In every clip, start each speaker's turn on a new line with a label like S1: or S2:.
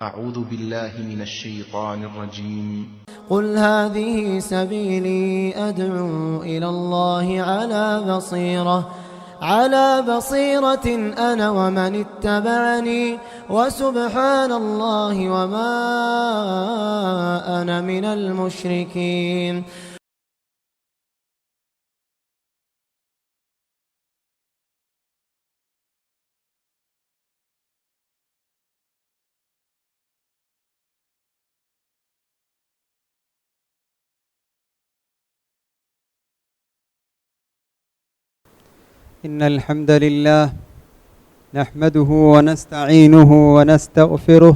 S1: أعوذ بالله من الشيطان الرجيم.
S2: قل هذه سبيلي أدعو إلى الله على بصيرة أنا ومن اتبعني وسبحان الله وما أنا من المشركين.
S3: إن الحمد لله نحمده ونستعينه ونستغفره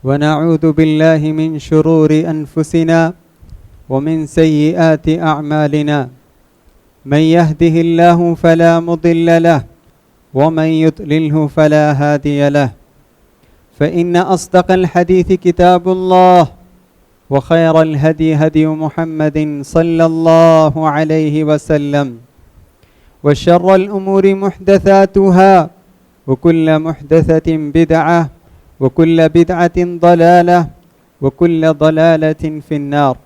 S3: ونعوذ بالله من شرور أنفسنا ومن سيئات أعمالنا. من يهده الله فلا مضل له ومن يضلله فلا هادي له. فإن أصدق الحديث كتاب الله وخير الهدي هدي محمد صلى الله عليه وسلم وشر الأمور محدثاتها وكل محدثة بدعة وكل بدعة ضلالة وكل ضلالة في النار.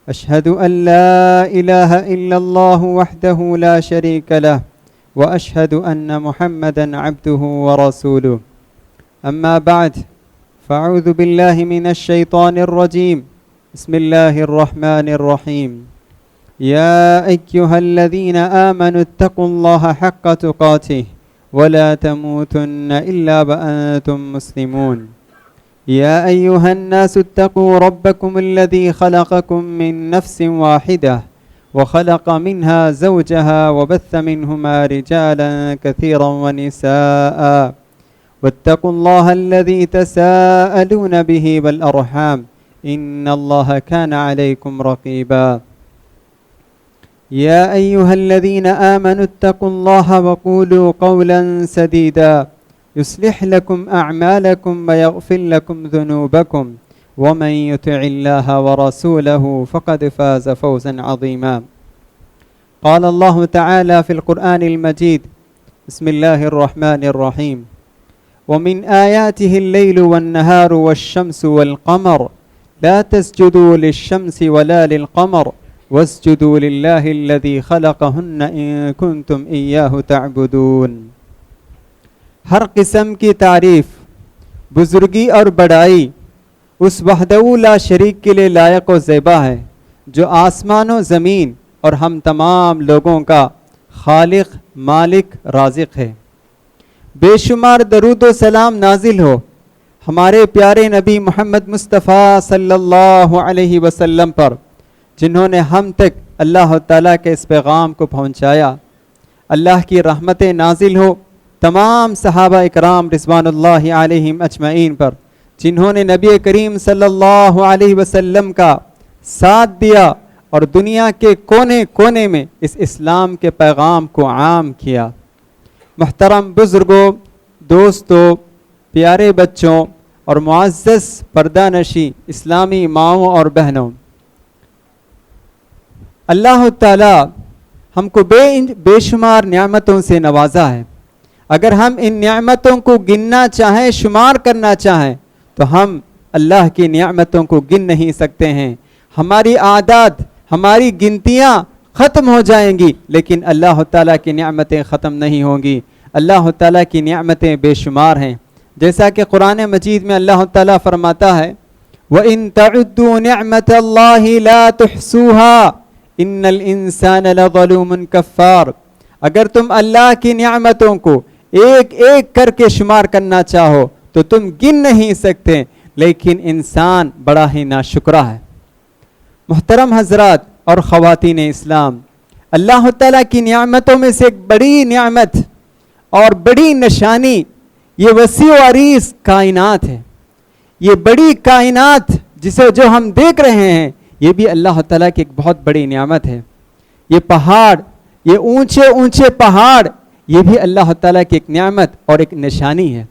S3: أشهد أن لا إله إلا الله وحده لا شريك له وأشهد أن محمدا عبده ورسوله. أما بعد فأعوذ بالله من الشيطان الرجيم. بسم الله الرحمن الرحيم. يا أيها الذين آمنوا اتقوا الله حق تقاته ولا تموتن إلا وأنتم مسلمون. يا أيها الناس اتقوا ربكم الذي خلقكم من نفس واحدة وخلق منها زوجها وبث منهما رجالا كثيرا ونساء واتقوا الله الذي تساءلون به والأرحام إن الله كان عليكم رقيبا. يا أيها الذين آمنوا اتقوا الله وقولوا قولا سديدا يصلح لكم أعمالكم ويغفر لكم ذنوبكم ومن يطع الله ورسوله فقد فاز فوزا عظيما. قال الله تعالى في القرآن المجيد. بسم الله الرحمن الرحيم. ومن آياته الليل والنهار والشمس والقمر لا تسجدوا للشمس ولا للقمر واسجدوا لله الذي خلقهن إن كنتم إياه تعبدون. ہر قسم کی تعریف، بزرگی اور بڑائی اس وحدہ لا شریک کے لیے لائق و زیبا ہے جو آسمان و زمین اور ہم تمام لوگوں کا خالق، مالک، رازق ہے. بے شمار درود و سلام نازل ہو ہمارے پیارے نبی محمد مصطفیٰ صلی اللہ علیہ وسلم پر، جنہوں نے ہم تک اللہ تعالیٰ کے اس پیغام کو پہنچایا. اللہ کی رحمتیں نازل ہو تمام صحابہ اکرام رضوان اللہ علیہم اجمعین پر، جنہوں نے نبی کریم صلی اللہ علیہ وسلم کا ساتھ دیا اور دنیا کے کونے کونے میں اس اسلام کے پیغام کو عام کیا. محترم بزرگوں، دوستوں، پیارے بچوں اور معزز پردہ نشی اسلامی ماؤں اور بہنوں، اللہ تعالیٰ ہم کو بے شمار نعمتوں سے نوازا ہے. اگر ہم ان نعمتوں کو گننا چاہیں، شمار کرنا چاہیں، تو ہم اللہ کی نعمتوں کو گن نہیں سکتے ہیں. ہماری عادات، ہماری گنتیاں ختم ہو جائیں گی، لیکن اللہ تعالیٰ کی نعمتیں ختم نہیں ہوں گی. اللہ تعالیٰ کی نعمتیں بے شمار ہیں. جیسا کہ قرآن مجید میں اللہ تعالیٰ فرماتا ہے وَإِن تَعُدُّوا نِعْمَةَ اللَّهِ لَا تُحْصُوهَا ان الانسان لظلوم کفار. اگر تم اللہ کی نعمتوں کو ایک ایک کر کے شمار کرنا چاہو تو تم گن نہیں سکتے، لیکن انسان بڑا ہی ناشکرا ہے. محترم حضرات اور خواتین اسلام، اللہ تعالیٰ کی نعمتوں میں سے ایک بڑی نعمت اور بڑی نشانی یہ وسیع و عریض کائنات ہے. یہ بڑی کائنات جسے جو ہم دیکھ رہے ہیں، یہ بھی اللہ تعالیٰ کی ایک بہت بڑی نعمت ہے. یہ پہاڑ، یہ اونچے اونچے پہاڑ، یہ بھی اللہ تعالیٰ کی ایک نعمت اور ایک نشانی ہے.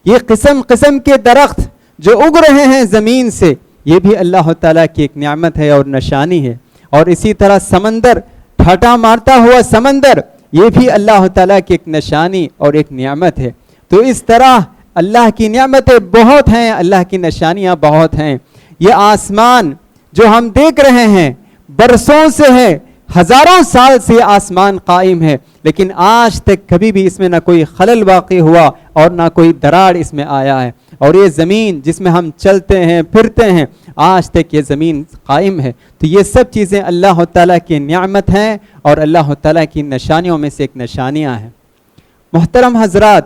S3: یہ قسم قسم کے درخت جو اگ رہے ہیں زمین سے، یہ بھی اللہ تعالیٰ کی ایک نعمت ہے اور نشانی ہے. اور اسی طرح سمندر، ٹھاٹا مارتا ہوا سمندر، یہ بھی اللہ تعالیٰ کی ایک نشانی اور ایک نعمت ہے. تو اس طرح اللہ کی نعمتیں بہت ہیں، اللہ کی نشانیاں بہت ہیں. یہ آسمان جو ہم دیکھ رہے ہیں برسوں سے ہے، ہزاروں سال سے آسمان قائم ہے، لیکن آج تک کبھی بھی اس میں نہ کوئی خلل واقع ہوا اور نہ کوئی دراڑ اس میں آیا ہے. اور یہ زمین جس میں ہم چلتے ہیں پھرتے ہیں، آج تک یہ زمین قائم ہے. تو یہ سب چیزیں اللہ تعالیٰ کی نعمت ہیں اور اللہ تعالیٰ کی نشانیوں میں سے ایک نشانیاں ہیں. محترم حضرات،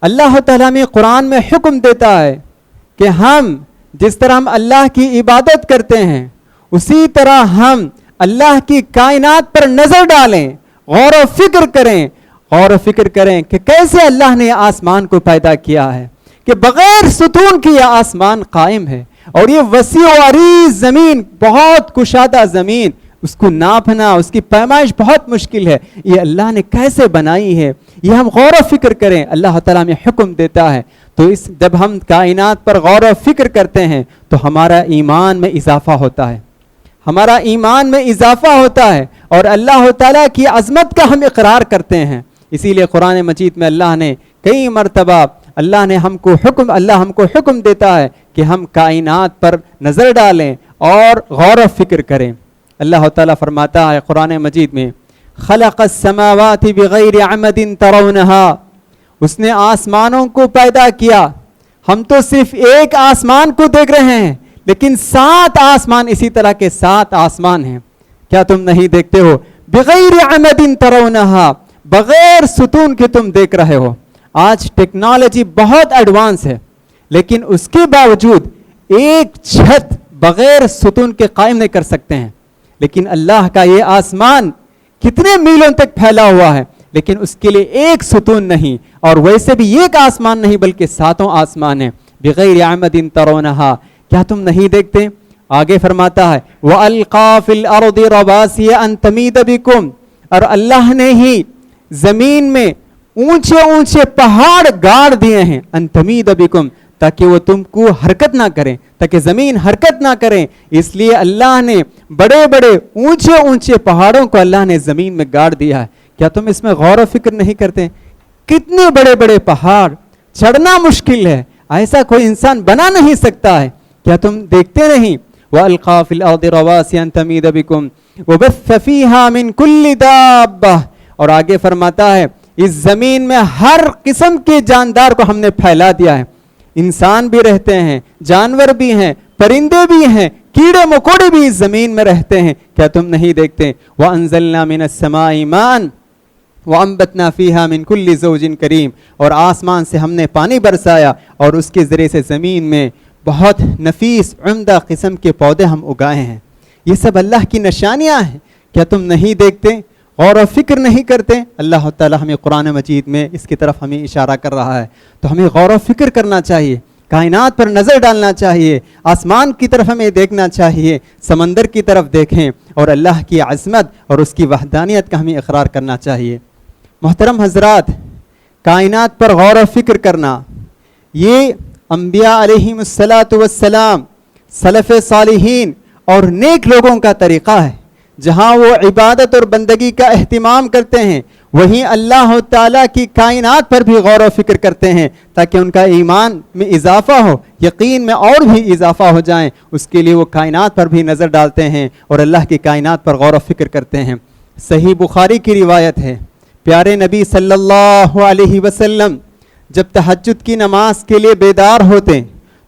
S3: اللہ تعالیٰ میں قرآن میں حکم دیتا ہے کہ ہم جس طرح ہم اللہ کی عبادت کرتے ہیں اسی طرح ہم اللہ کی کائنات پر نظر ڈالیں، غور و فکر کریں کہ کیسے اللہ نے آسمان کو پیدا کیا ہے، کہ بغیر ستون کی یہ آسمان قائم ہے، اور یہ وسیع و عریض زمین، بہت کشادہ زمین، اس کو ناپنا، اس کی پیمائش بہت مشکل ہے، یہ اللہ نے کیسے بنائی ہے، یہ ہم غور و فکر کریں. اللہ تعالیٰ میں حکم دیتا ہے. تو جب ہم کائنات پر غور و فکر کرتے ہیں تو ہمارا ایمان میں اضافہ ہوتا ہے، ہمارا ایمان میں اضافہ ہوتا ہے، اور اللہ تعالیٰ کی عظمت کا ہم اقرار کرتے ہیں. اسی لیے قرآن مجید میں اللہ نے کئی مرتبہ اللہ ہم کو حکم دیتا ہے کہ ہم کائنات پر نظر ڈالیں اور غور و فکر کریں. اللہ تعالیٰ فرماتا ہے قرآن مجید میں، خلق السماوات بغیر عمد ترونها، اس نے آسمانوں کو پیدا کیا. ہم تو صرف ایک آسمان کو دیکھ رہے ہیں، لیکن 7 آسمان، اسی طرح کے 7 آسمان ہیں. کیا تم نہیں دیکھتے ہو؟ بغیر عمد ترونها، بغیر ستون کے تم دیکھ رہے ہو. آج ٹیکنالوجی بہت ایڈوانس ہے، لیکن اس کے باوجود ایک چھت بغیر ستون کے قائم نہیں کر سکتے ہیں. لیکن اللہ کا یہ آسمان کتنے میلوں تک پھیلا ہوا ہے، لیکن اس کے لیے ایک ستون نہیں، اور ویسے بھی ایک آسمان نہیں بلکہ 7 آسمان ہیں. بغیر عمد ترونها، کیا تم نہیں دیکھتے؟ آگے فرماتا ہے وَأَلْقَى فِي الْأَرْضِ رَوَاسِيَ أَن تَمِيدَ بِكُمْ، اور اللہ نے ہی زمین میں اونچے اونچے پہاڑ گاڑ دیے ہیں، ان تمید بکم، تاکہ وہ تم کو حرکت نہ کریں، تاکہ زمین حرکت نہ کریں. اس لیے اللہ نے بڑے بڑے اونچے اونچے پہاڑوں کو اللہ نے زمین میں گاڑ دیا ہے. کیا تم اس میں غور و فکر نہیں کرتے؟ کتنے بڑے بڑے پہاڑ، چڑھنا مشکل ہے، ایسا کوئی انسان بنا نہیں سکتا ہے. کیا تم دیکھتے نہیں؟ وَأَلْقَى فِي الْأَرْضِ رَوَاسِيَ أَن تَمِيدَ بِكُمْ وَبَثَّ فِيهَا مِن كُلِّ دَابَّةٍ، اور آگے فرماتا ہے اس زمین میں ہر قسم کے جاندار کو ہم نے پھیلا دیا ہے. انسان بھی رہتے ہیں، جانور بھی ہیں، پرندے بھی ہیں، کیڑے مکوڑے بھی اس زمین میں رہتے ہیں. کیا تم نہیں دیکھتے؟ وَأَنزَلْنَا مِنَ السَّمَاءِ مَاءً وَأَنبَتْنَا فِيهَا مِن كُلِّ زَوْجٍ كَرِيمٍ، اور آسمان سے ہم نے پانی برسایا اور اس کے ذریعے سے زمین میں بہت نفیس عمدہ قسم کے پودے ہم اگائے ہیں. یہ سب اللہ کی نشانیاں ہیں. کیا تم نہیں دیکھتے؟ غور و فکر نہیں کرتے؟ اللہ تعالیٰ ہمیں قرآن مجید میں اس کی طرف ہمیں اشارہ کر رہا ہے. تو ہمیں غور و فکر کرنا چاہیے، کائنات پر نظر ڈالنا چاہیے، آسمان کی طرف ہمیں دیکھنا چاہیے، سمندر کی طرف دیکھیں، اور اللہ کی عظمت اور اس کی وحدانیت کا ہمیں اقرار کرنا چاہیے. محترم حضرات، کائنات پر غور و فکر کرنا یہ انبیاء علیہم السلام، سلف صالحین اور نیک لوگوں کا طریقہ ہے. جہاں وہ عبادت اور بندگی کا اہتمام کرتے ہیں، وہیں اللہ تعالیٰ کی کائنات پر بھی غور و فکر کرتے ہیں، تاکہ ان کا ایمان میں اضافہ ہو، یقین میں اور بھی اضافہ ہو جائیں. اس کے لیے وہ کائنات پر بھی نظر ڈالتے ہیں اور اللہ کی کائنات پر غور و فکر کرتے ہیں. صحیح بخاری کی روایت ہے، پیارے نبی صلی اللہ علیہ وسلم جب تہجد کی نماز کے لیے بیدار ہوتے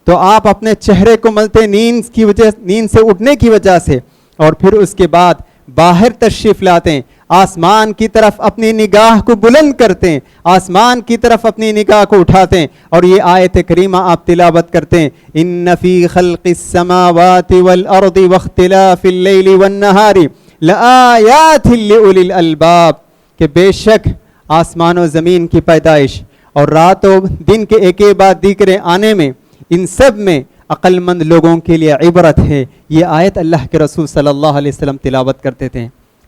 S3: تو آپ اپنے چہرے کو ملتے نیند سے اٹھنے کی وجہ سے، اور پھر اس کے بعد باہر تشریف لاتے، آسمان کی طرف اپنی نگاہ کو بلند کرتے، آسمان کی طرف اپنی نگاہ کو اٹھاتے، اور یہ آیت کریمہ آپ تلاوت کرتے ہیں، ان فی خلق السماوات والارض واختلاف اللیل والنہار لآیات لأولی الالباب، کہ بے شک آسمان و زمین کی پیدائش اور رات و دن کے ایک بعد دیگرے آنے میں، ان سب میں عقل مند لوگوں کے لیے عبرت ہے. یہ آیت اللہ کے رسول صلی اللہ علیہ وسلم تلاوت کرتے تھے.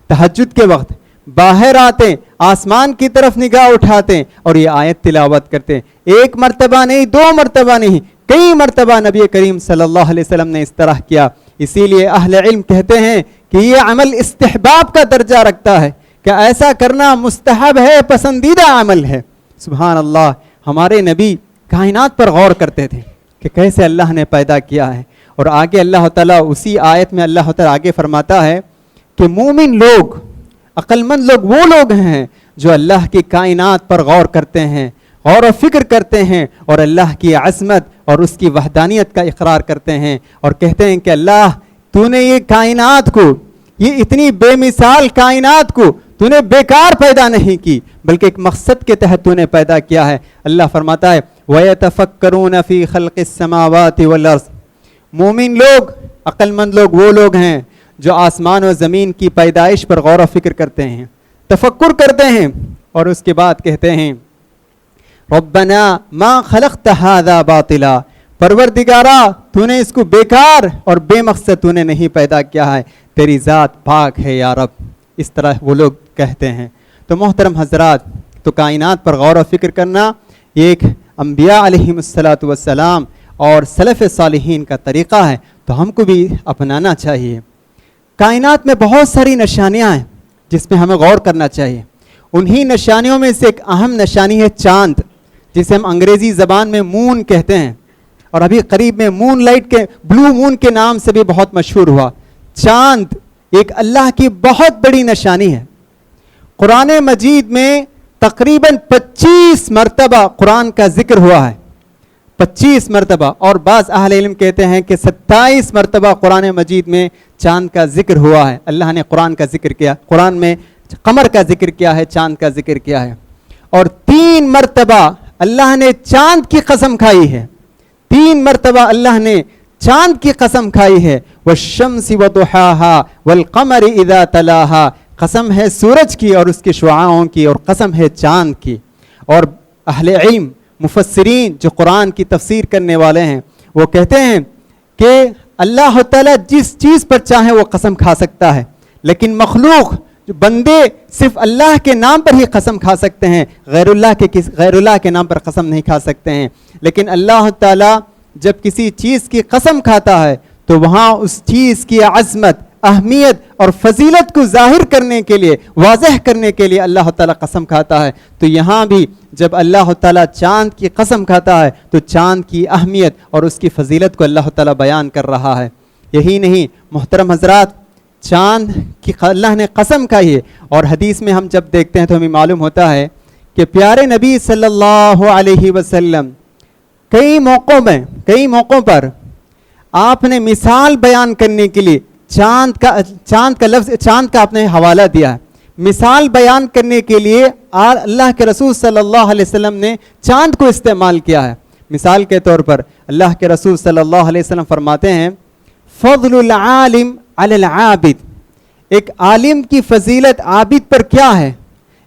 S3: تہجد کے وقت باہر آتے، آسمان کی طرف نگاہ اٹھاتے اور یہ آیت تلاوت کرتے. ایک مرتبہ نہیں، 2 مرتبہ نہیں، کئی مرتبہ نبی کریم صلی اللہ علیہ وسلم نے اس طرح کیا. اسی لیے اہل علم کہتے ہیں کہ یہ عمل استحباب کا درجہ رکھتا ہے، کہ ایسا کرنا مستحب ہے، پسندیدہ عمل ہے. سبحان اللہ، ہمارے نبی کائنات پر غور کرتے تھے کہ کیسے اللہ نے پیدا کیا ہے. اور آگے اللہ تعالیٰ اسی آیت میں اللہ تعالیٰ آگے فرماتا ہے کہ مومن لوگ، عقل مند لوگ وہ لوگ ہیں جو اللہ کی کائنات پر غور کرتے ہیں، غور و فکر کرتے ہیں، اور اللہ کی عظمت اور اس کی وحدانیت کا اقرار کرتے ہیں، اور کہتے ہیں کہ اللہ تو نے یہ کائنات کو، یہ اتنی بے مثال کائنات کو تو نے بیکار پیدا نہیں کی، بلکہ ایک مقصد کے تحت تو نے پیدا کیا ہے. اللہ فرماتا ہے وَيَتَفَكَّرُونَ فِي خَلْقِ السَّمَاوَاتِ وَالْأَرْضِ. مومن لوگ، عقل مند لوگ وہ لوگ ہیں جو آسمان و زمین کی پیدائش پر غور و فکر کرتے ہیں، تفکر کرتے ہیں، اور اس کے بعد کہتے ہیں ربنا ما خلقت هذا باطلا. پروردگارا تو نے اس کو بیکار اور بے مقصد تو نے نہیں پیدا کیا ہے، تیری ذات پاک ہے یا رب. اس طرح وہ لوگ کہتے ہیں. تو محترم حضرات، تو کائنات پر غور و فکر کرنا یہ ایک انبیاء علیہم الصلاۃ والسلام اور سلف صالحین کا طریقہ ہے، تو ہم کو بھی اپنانا چاہیے. کائنات میں بہت ساری نشانیاں ہیں جس میں ہمیں غور کرنا چاہیے. انہی نشانیوں میں سے ایک اہم نشانی ہے چاند، جسے ہم انگریزی زبان میں مون کہتے ہیں، اور ابھی قریب میں مون لائٹ کے، بلو مون کے نام سے بھی بہت مشہور ہوا. چاند ایک اللہ کی بہت بڑی نشانی ہے. قرآن مجید میں تقریباً 25 مرتبہ قرآن کا ذکر ہوا ہے، 25 مرتبہ، اور بعض اہل علم کہتے ہیں کہ 27 مرتبہ قرآن مجید میں چاند کا ذکر ہوا ہے. اللہ نے قرآن کا ذکر کیا، قرآن میں قمر کا ذکر کیا ہے، چاند کا ذکر کیا ہے. اور 3 مرتبہ اللہ نے چاند کی قسم کھائی ہے، 3 مرتبہ اللہ نے چاند کی قسم کھائی ہے. والشمس وضحاها والقمر اذا تلاها. قسم ہے سورج کی اور اس کے شعاعوں کی، اور قسم ہے چاند کی. اور اہل علم مفسرین جو قرآن کی تفسیر کرنے والے ہیں وہ کہتے ہیں کہ اللہ تعالیٰ جس چیز پر چاہے وہ قسم کھا سکتا ہے، لیکن مخلوق جو بندے صرف اللہ کے نام پر ہی قسم کھا سکتے ہیں، غیر اللہ کے نام پر قسم نہیں کھا سکتے ہیں. لیکن اللہ تعالیٰ جب کسی چیز کی قسم کھاتا ہے تو وہاں اس چیز کی عظمت، اہمیت اور فضیلت کو ظاہر کرنے کے لیے، واضح کرنے کے لیے اللہ تعالیٰ قسم کھاتا ہے. تو یہاں بھی جب اللہ تعالیٰ چاند کی قسم کھاتا ہے تو چاند کی اہمیت اور اس کی فضیلت کو اللہ تعالیٰ بیان کر رہا ہے. یہی نہیں محترم حضرات، چاند کی اللہ نے قسم کھائی ہے. اور حدیث میں ہم جب دیکھتے ہیں تو ہمیں معلوم ہوتا ہے کہ پیارے نبی صلی اللہ علیہ وسلم کئی موقعوں پر آپ نے مثال بیان کرنے کے لیے چاند کا آپ نے حوالہ دیا ہے. مثال بیان کرنے کے لیے اللہ کے رسول صلی اللہ علیہ وسلم نے چاند کو استعمال کیا ہے. مثال کے طور پر اللہ کے رسول صلی اللہ علیہ وسلم فرماتے ہیں فضل العالم علی العابد. ایک عالم کی فضیلت عابد پر کیا ہے،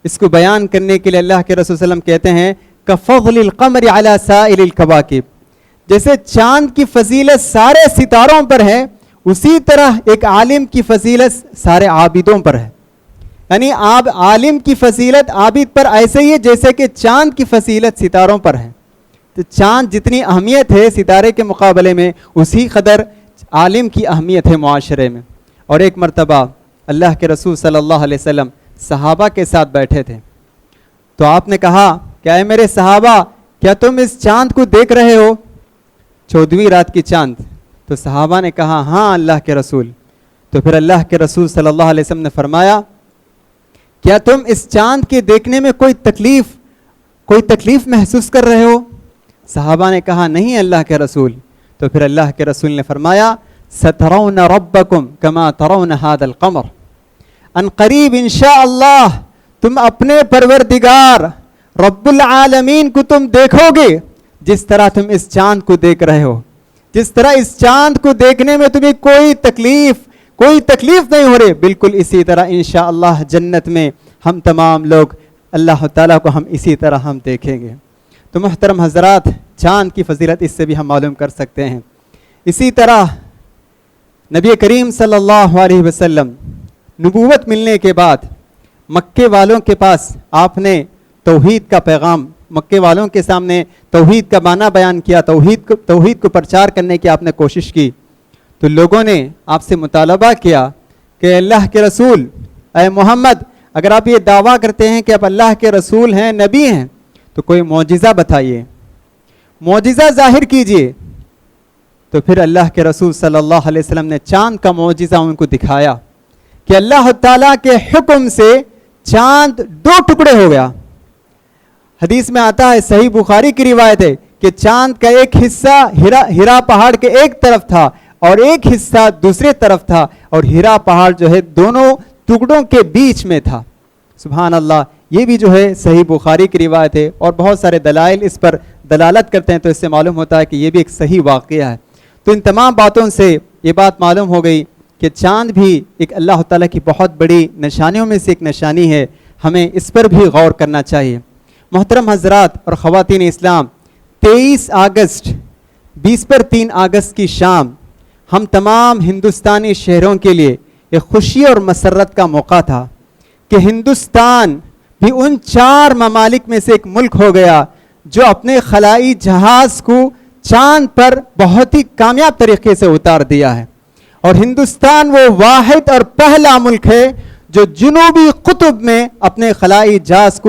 S3: اس کو بیان کرنے کے لیے اللہ کے رسول صلی اللہ علیہ وسلم کہتے ہیں کفضل القمر علی سائر الکواکب. جیسے چاند کی فضیلت سارے ستاروں پر ہے، اسی طرح ایک عالم کی فضیلت سارے عابدوں پر ہے. یعنی عالم کی فضیلت عابد پر ایسے ہی ہے جیسے کہ چاند کی فضیلت ستاروں پر ہے. تو چاند جتنی اہمیت ہے ستارے کے مقابلے میں، اسی قدر عالم کی اہمیت ہے معاشرے میں. اور ایک مرتبہ اللہ کے رسول صلی اللہ علیہ وسلم صحابہ کے ساتھ بیٹھے تھے، تو آپ نے کہا کہ اے میرے صحابہ، کیا تم اس چاند کو دیکھ رہے ہو، 14ویں رات کی چاند؟ تو صحابہ نے کہا ہاں اللہ کے رسول. تو پھر اللہ کے رسول صلی اللہ علیہ وسلم نے فرمایا کیا تم اس چاند کے دیکھنے میں کوئی تکلیف محسوس کر رہے ہو؟ صحابہ نے کہا نہیں اللہ کے رسول. تو پھر اللہ کے رسول نے فرمایا سترون ربکم کما ترون هذا القمر. ان قریب انشاءاللہ تم اپنے پروردگار رب العالمین کو تم دیکھو گے جس طرح تم اس چاند کو دیکھ رہے ہو. جس طرح اس چاند کو دیکھنے میں تمہیں کوئی تکلیف نہیں ہو رہی، بالکل اسی طرح انشاءاللہ جنت میں ہم تمام لوگ اللہ تعالیٰ کو ہم اسی طرح ہم دیکھیں گے. تو محترم حضرات، چاند کی فضیلت اس سے بھی ہم معلوم کر سکتے ہیں. اسی طرح نبی کریم صلی اللہ علیہ وسلم نبوت ملنے کے بعد مکے والوں کے پاس آپ نے توحید کا پیغام، مکے والوں کے سامنے توحید کا معنی بیان کیا، توحید کو پرچار کرنے کی آپ نے کوشش کی. تو لوگوں نے آپ سے مطالبہ کیا کہ اللہ کے رسول، اے محمد، اگر آپ یہ دعویٰ کرتے ہیں کہ آپ اللہ کے رسول ہیں، نبی ہیں، تو کوئی معجزہ بتائیے. معجزہ ظاہر کیجئے. تو پھر اللہ کے رسول صلی اللہ علیہ وسلم نے چاند کا معجزہ ان کو دکھایا کہ اللہ تعالیٰ کے حکم سے چاند 2 ٹکڑے ہو گیا. حدیث میں آتا ہے, صحیح بخاری کی روایت ہے کہ چاند کا ایک حصہ ہیرا پہاڑ کے ایک طرف تھا اور ایک حصہ دوسرے طرف تھا, اور ہیرا پہاڑ جو ہے دونوں ٹکڑوں کے بیچ میں تھا. سبحان اللہ. یہ بھی جو ہے صحیح بخاری کی روایت ہے, اور بہت سارے دلائل اس پر دلالت کرتے ہیں, تو اس سے معلوم ہوتا ہے کہ یہ بھی ایک صحیح واقعہ ہے. تو ان تمام باتوں سے یہ بات معلوم ہو گئی کہ چاند بھی ایک اللہ تعالیٰ کی بہت بڑی نشانیوں میں سے ایک نشانی ہے. ہمیں اس پر بھی غور کرنا چاہیے. محترم حضرات اور خواتین اسلام, 23 اگست 20 پر 3 اگست کی شام ہم تمام ہندوستانی شہروں کے لیے ایک خوشی اور مسرت کا موقع تھا کہ ہندوستان بھی ان 4 ممالک میں سے ایک ملک ہو گیا جو اپنے خلائی جہاز کو چاند پر بہت ہی کامیاب طریقے سے اتار دیا ہے. اور ہندوستان وہ واحد اور پہلا ملک ہے جو جنوبی قطب میں اپنے خلائی جہاز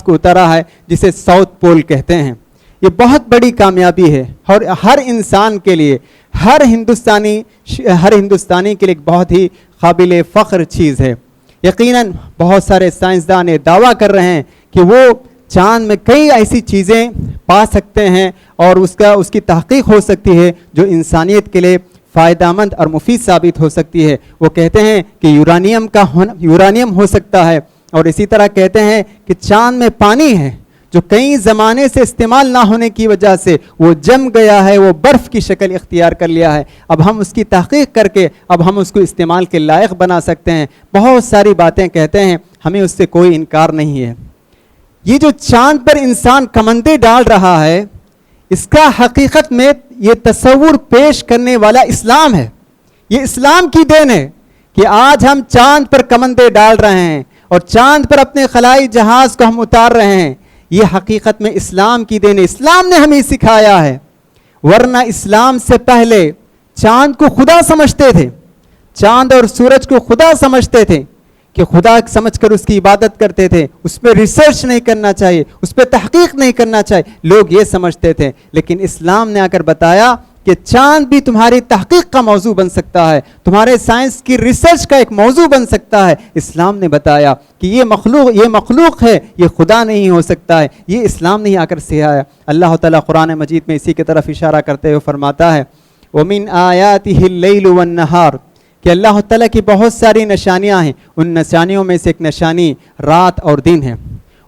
S3: کو اتارا ہے, جسے ساؤتھ پول کہتے ہیں. یہ بہت بڑی کامیابی ہے اور ہر انسان کے لیے, ہر ہندوستانی کے لیے ایک بہت ہی قابل فخر چیز ہے. یقیناً بہت سارے سائنسدان یہ دعویٰ کر رہے ہیں کہ وہ چاند میں کئی ایسی چیزیں پا سکتے ہیں اور اس کی تحقیق ہو سکتی ہے جو انسانیت کے لیے فائدہ مند اور مفید ثابت ہو سکتی ہے. وہ کہتے ہیں کہ یورانیم ہو سکتا ہے, اور اسی طرح کہتے ہیں کہ چاند میں پانی ہے جو کئی زمانے سے استعمال نہ ہونے کی وجہ سے وہ جم گیا ہے, وہ برف کی شکل اختیار کر لیا ہے. اب ہم اس کی تحقیق کر کے اب ہم اس کو استعمال کے لائق بنا سکتے ہیں. بہت ساری باتیں کہتے ہیں, ہمیں اس سے کوئی انکار نہیں ہے. یہ جو چاند پر انسان کمندیں ڈال رہا ہے, اس کا حقیقت میں یہ تصور پیش کرنے والا اسلام ہے. یہ اسلام کی دین ہے کہ آج ہم چاند پر کمندیں ڈال رہے ہیں اور چاند پر اپنے خلائی جہاز کو ہم اتار رہے ہیں. یہ حقیقت میں اسلام کی دین ہے. اسلام نے ہمیں سکھایا ہے, ورنہ اسلام سے پہلے چاند کو خدا سمجھتے تھے, چاند اور سورج کو خدا سمجھتے تھے کہ خدا سمجھ کر اس کی عبادت کرتے تھے. اس پہ ریسرچ نہیں کرنا چاہیے, اس پہ تحقیق نہیں کرنا چاہیے, لوگ یہ سمجھتے تھے. لیکن اسلام نے آ کر بتایا کہ چاند بھی تمہاری تحقیق کا موضوع بن سکتا ہے, تمہارے سائنس کی ریسرچ کا ایک موضوع بن سکتا ہے. اسلام نے بتایا کہ یہ مخلوق ہے, یہ خدا نہیں ہو سکتا ہے. یہ اسلام نے آ کر سکھایا. اللہ تعالیٰ قرآن مجید میں اسی کی طرف اشارہ کرتے ہوئے فرماتا ہے, وَمِنْ آيَاتِهِ اللَّيْلُ وَالنَّهَارُ, کہ اللہ تعالیٰ کی بہت ساری نشانیاں ہیں. ان نشانیوں میں سے ایک نشانی رات اور دن ہے.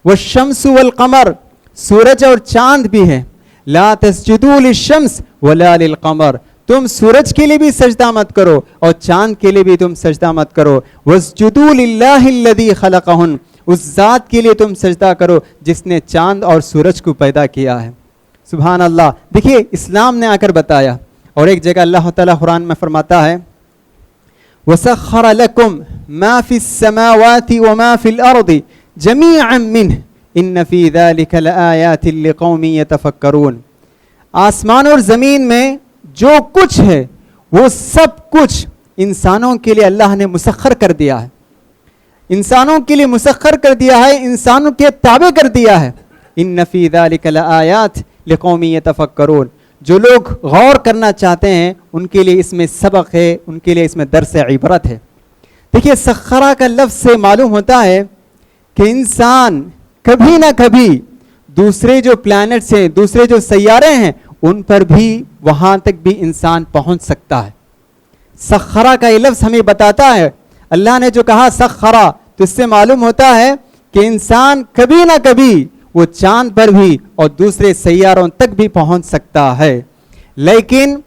S3: وَالشَّمْسُ وَالْقَمَرُ, سورج اور چاند بھی ہے. لا تسجدوا للشمس ولا للقمر, تم سورج کے لیے بھی سجدہ مت کرو اور چاند کے لیے بھی تم سجدہ مت کرو. واسجدوا للہ الذی خلقہن, اس ذات کے لیے تم سجدہ کرو جس نے چاند اور سورج کو پیدا کیا ہے. سبحان اللہ. دیکھیے اسلام نے آ کر بتایا. اور ایک جگہ اللہ تعالیٰ قرآن میں فرماتا ہے, وَسَخَّرَ لَكُمْ مَا فِي السَّمَاوَاتِ وَمَا فِي الْأَرْضِ جَمِيعًا مِّنْهُ إِنَّ فِي ذَلِكَ لَآيَاتٍ لِقَوْمٍ يَتَفَكَّرُونَ. آسمان اور زمین میں جو کچھ ہے وہ سب کچھ انسانوں کے لیے اللہ نے مسخر کر دیا ہے, انسانوں کے لیے مسخر کر دیا ہے, انسانوں کے تابع کر دیا ہے. إِنَّ فِي ذَلِكَ لَآيَاتٍ لِقَوْمٍ يَتَفَكَّرُونَ. جو لوگ غور کرنا چاہتے ہیں ان کے لیے اس میں سبق ہے, ان کے لیے اس میں درس عبرت ہے. دیکھیے سخرہ کا لفظ سے معلوم ہوتا ہے کہ انسان کبھی نہ کبھی دوسرے جو پلانٹس ہیں, دوسرے جو سیارے ہیں, ان پر بھی وہاں تک بھی انسان پہنچ سکتا ہے. سخرہ کا یہ لفظ ہمیں بتاتا ہے, اللہ نے جو کہا سخرہ, تو اس سے معلوم ہوتا ہے کہ انسان کبھی نہ کبھی وہ چاند پر بھی اور دوسرے سیاروں تک بھی پہنچ سکتا ہے. لیکن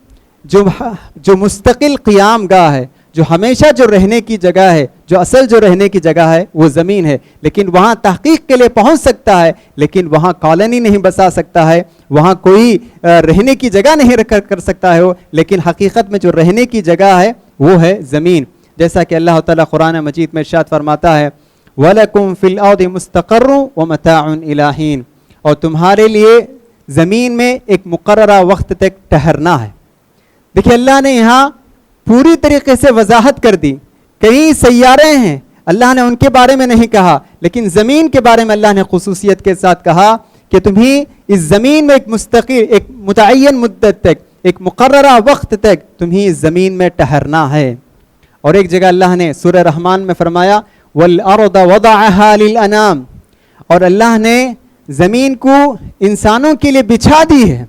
S3: جو مستقل قیام گاہ ہے, جو ہمیشہ جو رہنے کی جگہ ہے, جو اصل جو رہنے کی جگہ ہے وہ زمین ہے. لیکن وہاں تحقیق کے لیے پہنچ سکتا ہے, لیکن وہاں کالونی نہیں بسا سکتا ہے, وہاں کوئی رہنے کی جگہ نہیں کر سکتا ہے وہ. لیکن حقیقت میں جو رہنے کی جگہ ہے وہ ہے زمین. جیسا کہ اللہ تعالیٰ قرآن مجید میں ارشاد فرماتا ہے, وَلَكُمْ فِي الْأَرْضِ مُسْتَقَرٌّ وَمَتَاعٌ إِلَىٰ حِينٍ, اور تمہارے لیے زمین میں ایک مقررہ وقت تک ٹھہرنا ہے. دیکھیں اللہ نے یہاں پوری طریقے سے وضاحت کر دی. کئی سیارے ہیں, اللہ نے ان کے بارے میں نہیں کہا, لیکن زمین کے بارے میں اللہ نے خصوصیت کے ساتھ کہا کہ تمہیں اس زمین میں ایک مستقل ایک متعین مدت تک ایک مقررہ وقت تک تمہیں اس زمین میں ٹھہرنا ہے. اور ایک جگہ اللہ نے سورہ رحمان میں فرمایا وَالْأَرْضَ وَضَعَهَا لِلْأَنَامِ، اور اللہ نے زمین کو انسانوں کے لیے بچھا دی ہے.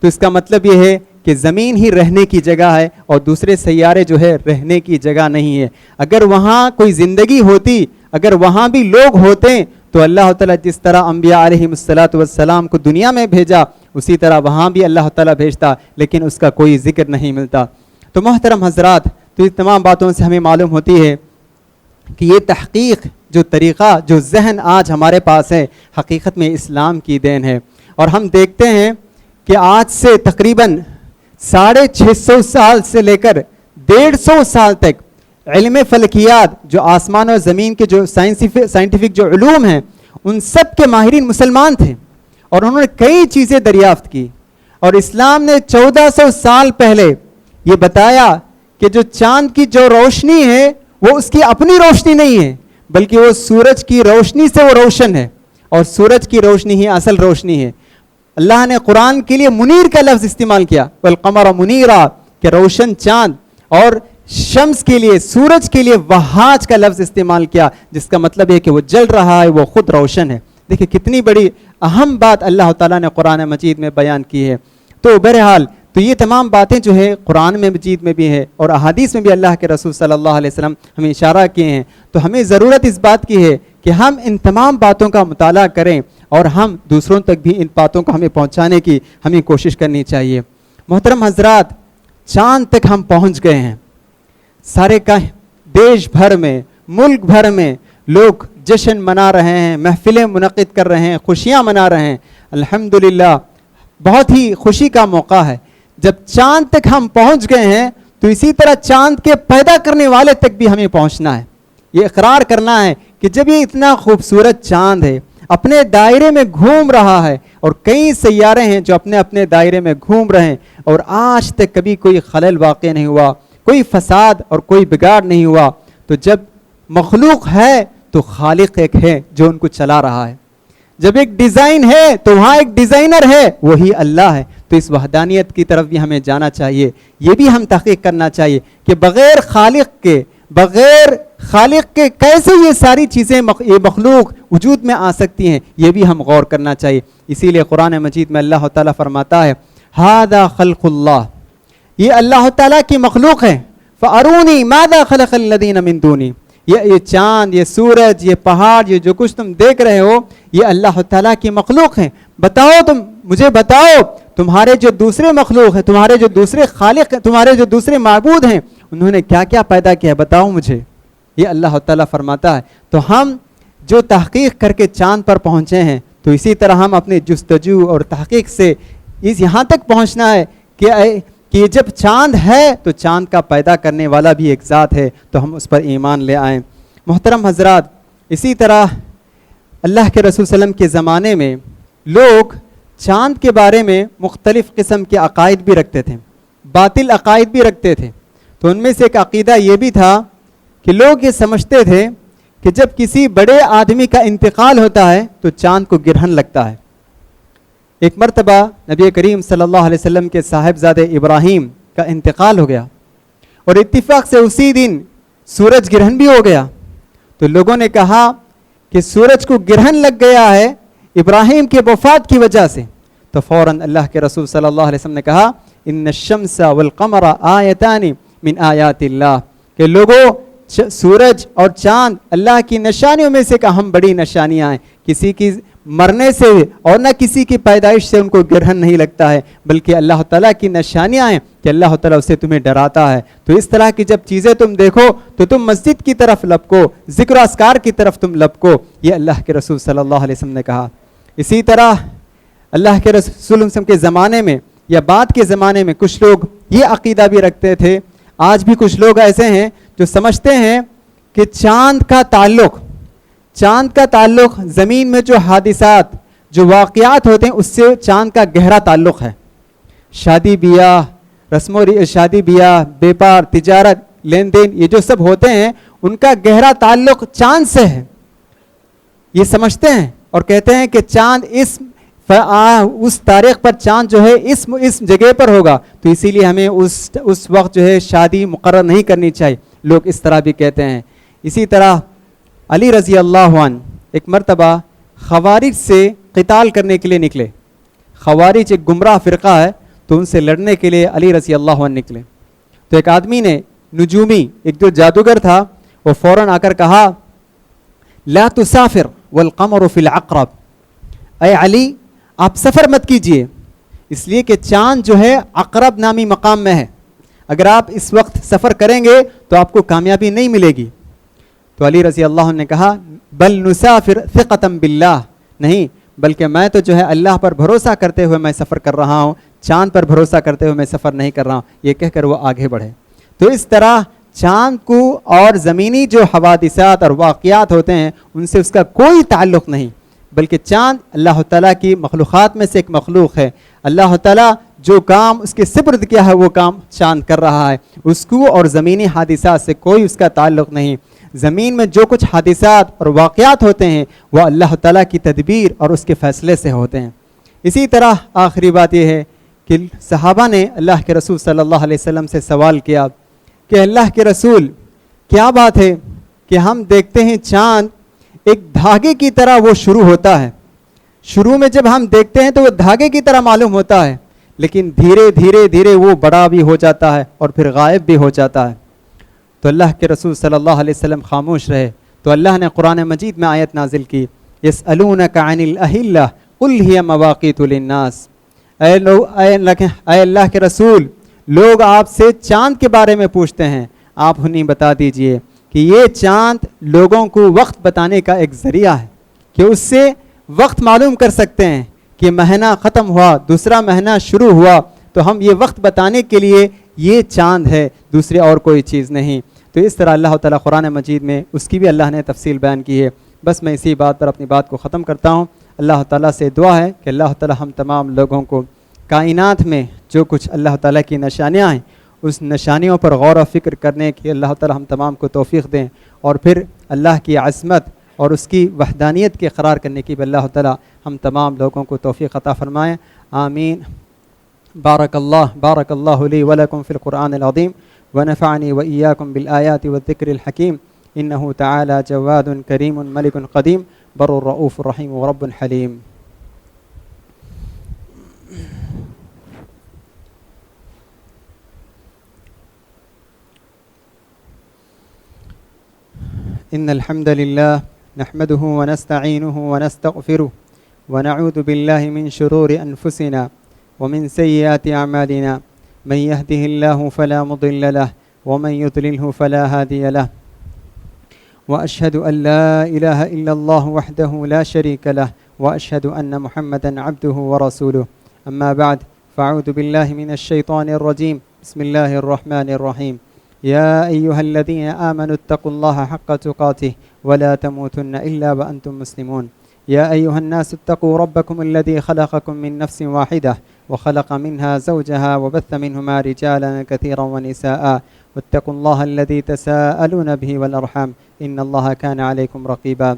S3: تو اس کا مطلب یہ ہے کہ زمین ہی رہنے کی جگہ ہے اور دوسرے سیارے جو ہے رہنے کی جگہ نہیں ہے. اگر وہاں کوئی زندگی ہوتی، اگر وہاں بھی لوگ ہوتے تو اللہ تعالیٰ جس طرح انبیاء علیہ السلام کو دنیا میں بھیجا اسی طرح وہاں بھی اللہ تعالیٰ بھیجتا، لیکن اس کا کوئی ذکر نہیں ملتا. تو محترم حضرات، تو اس تمام باتوں سے ہمیں معلوم ہوتی ہے کہ یہ تحقیق جو طریقہ جو ذہن آج ہمارے پاس ہے حقیقت میں اسلام کی دین ہے. اور ہم دیکھتے ہیں کہ آج سے تقریباً 650 سال سے لے کر 150 سال تک علم فلکیات جو آسمان اور زمین کے جو سائنٹیفک جو علوم ہیں ان سب کے ماہرین مسلمان تھے اور انہوں نے کئی چیزیں دریافت کی. اور اسلام نے 1400 سال پہلے یہ بتایا کہ جو چاند کی جو روشنی ہے وہ اس کی اپنی روشنی نہیں ہے بلکہ وہ سورج کی روشنی سے وہ روشن ہے اور سورج کی روشنی ہی اصل روشنی ہے. اللہ نے قرآن کے لیے منیر کا لفظ استعمال کیا والقمر منیرا کہ روشن چاند، اور شمس کے لیے سورج کے لیے وہاج کا لفظ استعمال کیا جس کا مطلب ہے کہ وہ جل رہا ہے، وہ خود روشن ہے. دیکھیں کتنی بڑی اہم بات اللہ تعالیٰ نے قرآن مجید میں بیان کی ہے. تو بہرحال تو یہ تمام باتیں جو ہے قرآن میں مجید میں بھی ہے اور احادیث میں بھی اللہ کے رسول صلی اللہ علیہ وسلم ہمیں اشارہ کیے ہیں. تو ہمیں ضرورت اس بات کی ہے کہ ہم ان تمام باتوں کا مطالعہ کریں اور ہم دوسروں تک بھی ان باتوں کو ہمیں پہنچانے کی ہمیں کوشش کرنی چاہیے. محترم حضرات، چاند تک ہم پہنچ گئے ہیں. سارے دیش بھر میں ملک بھر میں لوگ جشن منا رہے ہیں، محفلیں منعقد کر رہے ہیں، خوشیاں منا رہے ہیں. الحمدللہ بہت ہی خوشی کا موقع ہے. جب چاند تک ہم پہنچ گئے ہیں تو اسی طرح چاند کے پیدا کرنے والے تک بھی ہمیں پہنچنا ہے. یہ اقرار کرنا ہے کہ جب یہ اتنا خوبصورت چاند ہے اپنے دائرے میں گھوم رہا ہے اور کئی سیارے ہیں جو اپنے اپنے دائرے میں گھوم رہے ہیں اور آج تک کبھی کوئی خلل واقع نہیں ہوا، کوئی فساد اور کوئی بگاڑ نہیں ہوا، تو جب مخلوق ہے تو خالق ایک ہے جو ان کو چلا رہا ہے. جب ایک ڈیزائن ہے تو وہاں ایک ڈیزائنر ہے، وہی اللہ ہے. تو اس وحدانیت کی طرف بھی ہمیں جانا چاہیے. یہ بھی ہم تحقیق کرنا چاہیے کہ بغیر خالق کے کیسے یہ ساری چیزیں یہ مخلوق وجود میں آ سکتی ہیں، یہ بھی ہم غور کرنا چاہیے. اسی لیے قرآن مجید میں اللہ تعالیٰ فرماتا ہے ھذا خلق اللہ، یہ اللہ تعالیٰ کی مخلوق ہے. فارونی ماذا خلق الذین من دونی، یہ چاند، یہ سورج، یہ پہاڑ، یہ جو کچھ تم دیکھ رہے ہو یہ اللہ تعالیٰ کی مخلوق ہے. بتاؤ، تم مجھے بتاؤ تمہارے جو دوسرے مخلوق ہیں، تمہارے جو دوسرے خالق ہیں، تمہارے جو دوسرے معبود ہیں انہوں نے کیا کیا پیدا کیا، بتاؤ مجھے. یہ اللہ تعالیٰ فرماتا ہے. تو ہم جو تحقیق کر کے چاند پر پہنچے ہیں تو اسی طرح ہم اپنے جستجو اور تحقیق سے یہاں تک پہنچنا ہے کہ جب چاند ہے تو چاند کا پیدا کرنے والا بھی ایک ذات ہے، تو ہم اس پر ایمان لے آئیں. محترم حضرات، اسی طرح اللہ کے رسول صلی اللہ علیہ وسلم کے زمانے میں لوگ چاند کے بارے میں مختلف قسم کے عقائد بھی رکھتے تھے، باطل عقائد بھی رکھتے تھے. تو ان میں سے ایک عقیدہ یہ بھی تھا کہ لوگ یہ سمجھتے تھے کہ جب کسی بڑے آدمی کا انتقال ہوتا ہے تو چاند کو گرہن لگتا ہے. ایک مرتبہ نبی کریم صلی اللہ علیہ وسلم کے صاحبزادے ابراہیم کا انتقال ہو گیا اور اتفاق سے اسی دن سورج گرہن بھی ہو گیا. تو لوگوں نے کہا کہ سورج کو گرہن لگ گیا ہے ابراہیم کے وفات کی وجہ سے. تو فوراً اللہ کے رسول صلی اللہ علیہ وسلم نے کہا ان الشمس والقمر آیتان من آیات اللہ، کہ لوگوں سورج اور چاند اللہ کی نشانیوں میں سے اہم بڑی نشانیاں ہیں. کسی کی مرنے سے اور نہ کسی کی پیدائش سے ان کو گرہن نہیں لگتا ہے، بلکہ اللہ تعالیٰ کی نشانیاں ہیں کہ اللہ تعالیٰ اسے تمہیں ڈراتا ہے. تو اس طرح کی جب چیزیں تم دیکھو تو تم مسجد کی طرف لپکو، ذکر و اذکار کی طرف تم لپکو. یہ اللہ کے رسول صلی اللہ علیہ وسلم نے کہا. اسی طرح اللہ کے رسول صلی اللہ علیہ وسلم کے زمانے میں یا بعد کے زمانے میں کچھ لوگ یہ عقیدہ بھی رکھتے تھے. آج بھی کچھ لوگ ایسے ہیں جو سمجھتے ہیں کہ چاند کا تعلق زمین میں جو حادثات جو واقعات ہوتے ہیں اس سے چاند کا گہرا تعلق ہے. شادی بیاہ، رسم و شادی بیاہ، بیپار، تجارت، لین دین، یہ جو سب ہوتے ہیں ان کا گہرا تعلق چاند سے ہے. یہ سمجھتے ہیں اور کہتے ہیں کہ چاند اس تاریخ پر چاند جو ہے اس جگہ پر ہوگا، تو اسی لیے ہمیں اس وقت جو ہے شادی مقرر نہیں کرنی چاہیے. لوگ اس طرح بھی کہتے ہیں. اسی طرح علی رضی اللہ عنہ ایک مرتبہ خوارج سے قتال کرنے کے لیے نکلے. خوارج ایک گمراہ فرقہ ہے، تو ان سے لڑنے کے لیے علی رضی اللہ عنہ نکلے. تو ایک آدمی نے، نجومی ایک جو جادوگر تھا، وہ فوراً آ کر کہا لا تسافر والقمر فی العقرب، اے علی آپ سفر مت کیجئے، اس لیے کہ چاند جو ہے عقرب نامی مقام میں ہے، اگر آپ اس وقت سفر کریں گے تو آپ کو کامیابی نہیں ملے گی. تو علی رضی اللہ عنہ نے کہا بل نسافر ثقۃ باللہ، نہیں بلکہ میں تو جو ہے اللہ پر بھروسہ کرتے ہوئے میں سفر کر رہا ہوں، چاند پر بھروسہ کرتے ہوئے میں سفر نہیں کر رہا ہوں. یہ کہہ کر وہ آگے بڑھے. تو اس طرح چاند کو اور زمینی جو حوادثات اور واقعات ہوتے ہیں ان سے اس کا کوئی تعلق نہیں، بلکہ چاند اللہ تعالیٰ کی مخلوقات میں سے ایک مخلوق ہے. اللہ تعالیٰ جو کام اس کے سپرد کیا ہے وہ کام چاند کر رہا ہے، اس کو اور زمینی حادثات سے کوئی اس کا تعلق نہیں. زمین میں جو کچھ حادثات اور واقعات ہوتے ہیں وہ اللہ تعالیٰ کی تدبیر اور اس کے فیصلے سے ہوتے ہیں. اسی طرح آخری بات یہ ہے کہ صحابہ نے اللہ کے رسول صلی اللہ علیہ وسلم سے سوال کیا کہ اللہ کے رسول کیا بات ہے کہ ہم دیکھتے ہیں چاند ایک دھاگے کی طرح وہ شروع ہوتا ہے، شروع میں جب ہم دیکھتے ہیں تو وہ دھاگے کی طرح معلوم ہوتا ہے، لیکن دھیرے دھیرے دھیرے وہ بڑا بھی ہو جاتا ہے اور پھر غائب بھی ہو جاتا ہے. تو اللہ کے رسول صلی اللہ علیہ وسلم خاموش رہے. تو اللہ نے قرآن مجید میں آیت نازل کی یسألونک عن الأہلہ قل ہی مواقیت للناس، اے اللہ کے رسول لوگ آپ سے چاند کے بارے میں پوچھتے ہیں، آپ انہیں بتا دیجئے کہ یہ چاند لوگوں کو وقت بتانے کا ایک ذریعہ ہے، کہ اس سے وقت معلوم کر سکتے ہیں کہ مہینہ ختم ہوا، دوسرا مہینہ شروع ہوا، تو ہم یہ وقت بتانے کے لیے یہ چاند ہے، دوسری اور کوئی چیز نہیں. تو اس طرح اللہ تعالیٰ قرآن مجید میں اس کی بھی اللہ نے تفصیل بیان کی ہے. بس میں اسی بات پر اپنی بات کو ختم کرتا ہوں. اللہ تعالیٰ سے دعا ہے کہ اللہ تعالیٰ ہم تمام لوگوں کو کائنات میں جو کچھ اللہ تعالیٰ کی نشانیاں ہیں اس نشانیوں پر غور و فکر کرنے کی اللہ تعالیٰ ہم تمام کو توفیق دیں، اور پھر اللہ کی عظمت اور اس کی وحدانیت کے اقرار کرنے کی بھی اللہ تعالیٰ ہم تمام لوگوں کو توفیق عطا فرمائیں. آمین. بارک اللہ لی ولکم فی القرآن العظیم ونفعنی وإیاکم بالآیات والذکر الحکیم. انہ تعالی جواد کریم ملک قدیم بر الرؤوف الرحیم ورب حلیم. إن الحمد لله نحمده ونستعينه ونستغفره ونعوذ بالله من شرور أنفسنا ومن سيئات أعمالنا، من يهده الله فلا مضل له ومن يضلله فلا هادي له، وأشهد أن لا إله إلا الله وحده لا شريك له، وأشهد أن محمدا عبده ورسوله. أما بعد فأعوذ بالله من الشيطان الرجيم. بسم الله الرحمن الرحيم. يا أيها الذين آمنوا اتقوا الله حق تقاته ولا تموتن إلا وأنتم مسلمون. يا أيها الناس اتقوا ربكم الذي خلقكم من نفس واحدة وخلق منها زوجها وبث منهما رجالا كثيرا ونساء واتقوا الله الذي تساءلون به والأرحام إن الله كان عليكم رقيبا.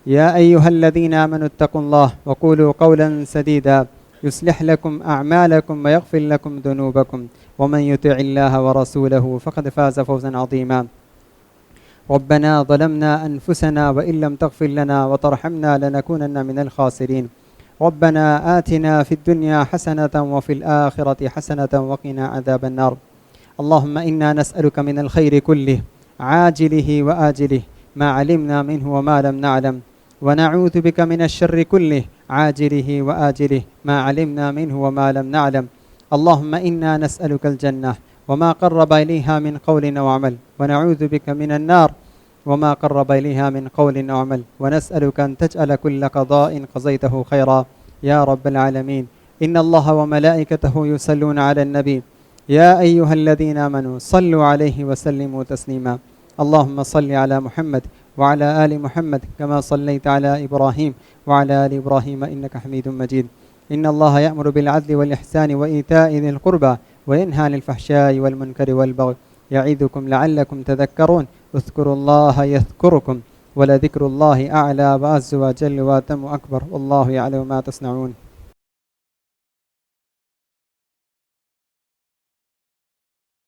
S3: يا أيها الذين آمنوا اتقوا الله وقولوا قولا سديدا يصلح لكم أعمالكم ويغفر لكم ذنوبكم ومن يطع الله ورسوله فقد فاز فوزا عظيما. ربنا ظلمنا أنفسنا وإن لم تغفر لنا وترحمنا لنكونن من الخاسرين. ربنا آتنا في الدنيا حسنة وفي الآخرة حسنة وقنا عذاب النار. اللهم إنا نسألك من الخير كله عاجله وآجله ما علمنا منه وما لم نعلم، ونعوذ بك من الشر كله عاجله وآجله ما علمنا منه وما لم نعلم. اللهم إنا نسألك الجنة وما قرب إليها من قول وعمل، ونعوذ بك من النار وما قرب إليها من قول وعمل، ونسألك أن تجعل كل قضاء قضيته خيرا يا رب العالمين. إن الله وملائكته يصلون على النبي يا أيها الذين آمنوا صلوا عليه وسلموا تسليما. اللهم صل على محمد وعلى آل محمد كما صليت على إبراهيم وعلى آل إبراهيم إنك حميد مجيد. إن الله يأمر بالعدل والإحسان وإيتاء ذي القربى وينهى عن الفحشاء والمنكر والبغي يعظكم لعلكم تذكرون. اذكروا الله يذكركم ولذكر الله أعلى وأعز وجل وأتم أكبر والله يعلم ما تصنعون.